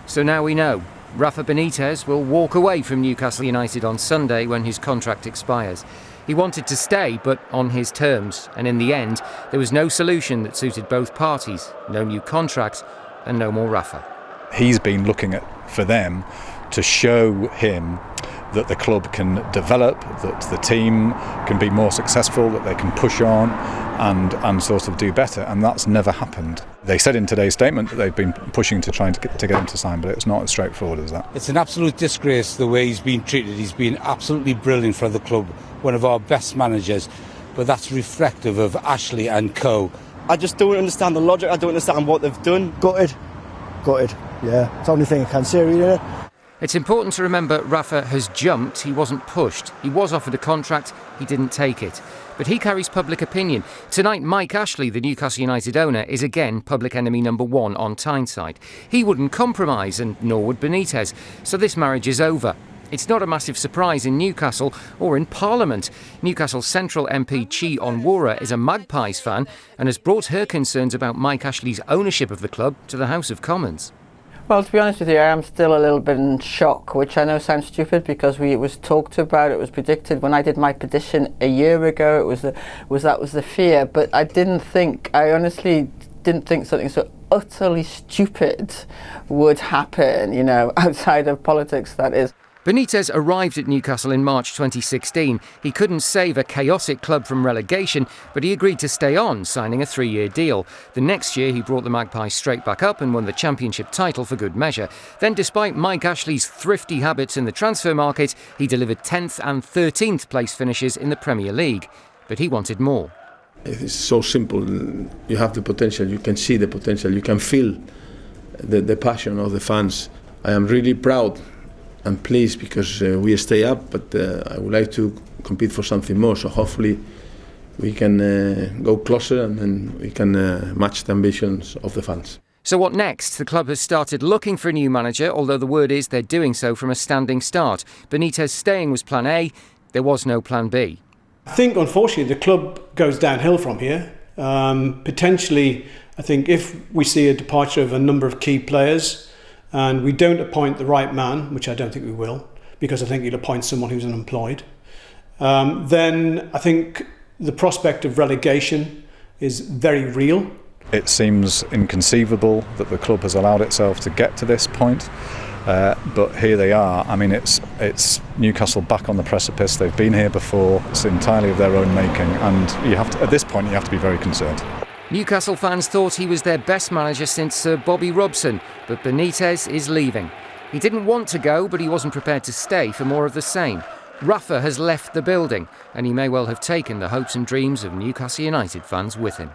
So now we know. Rafa Benitez will walk away from Newcastle United on Sunday when his contract expires. He wanted to stay, but on his terms, and in the end, there was no solution that suited both parties. No new contract and no more Rafa. He's been looking for them to show him that the club can develop, that the team can be more successful, that they can push on and sort of do better, and that's never happened. They said in today's statement that they've been pushing to try and to get him to sign, but it's not as straightforward as that. It's an absolute disgrace the way he's been treated. He's been absolutely brilliant for the club, one of our best managers, but that's reflective of Ashley and co. I just don't understand the logic, I don't understand what they've done. Gutted, yeah. It's the only thing I can say, really. It's important to remember Rafa has jumped, he wasn't pushed. He was offered a contract, he didn't take it. But he carries public opinion. Tonight, Mike Ashley, the Newcastle United owner, is again public enemy number one on Tyneside. He wouldn't compromise, and nor would Benitez. So this marriage is over. It's not a massive surprise in Newcastle or in Parliament. Newcastle Central MP Chi Onwura is a Magpies fan and has brought her concerns about Mike Ashley's ownership of the club to the House of Commons. Well, to be honest with you, I am still a little bit in shock, which I know sounds stupid because it was talked about, it was predicted. When I did my petition a year ago, that was the fear. But I honestly didn't think something so utterly stupid would happen, outside of politics, that is. Benitez arrived at Newcastle in March 2016. He couldn't save a chaotic club from relegation, but he agreed to stay on, signing a 3-year deal. The next year, he brought the Magpies straight back up and won the championship title for good measure. Then, despite Mike Ashley's thrifty habits in the transfer market, he delivered 10th and 13th place finishes in the Premier League. But he wanted more. It's so simple. You have the potential, you can see the potential, you can feel the passion of the fans. I am really proud and pleased because we stay up, but I would like to compete for something more. So hopefully we can go closer and then we can match the ambitions of the fans. So what next? The club has started looking for a new manager, although the word is they're doing so from a standing start. Benitez staying was plan A. There was no plan B. I think, unfortunately, the club goes downhill from here. Potentially, I think if we see a departure of a number of key players, and we don't appoint the right man, which I don't think we will, because I think you'll appoint someone who's unemployed, then I think the prospect of relegation is very real. It seems inconceivable that the club has allowed itself to get to this point, but here they are. I mean, it's Newcastle back on the precipice. They've been here before. It's entirely of their own making, and at this point you have to be very concerned. Newcastle fans thought he was their best manager since Sir Bobby Robson, but Benitez is leaving. He didn't want to go, but he wasn't prepared to stay for more of the same. Rafa has left the building, and he may well have taken the hopes and dreams of Newcastle United fans with him.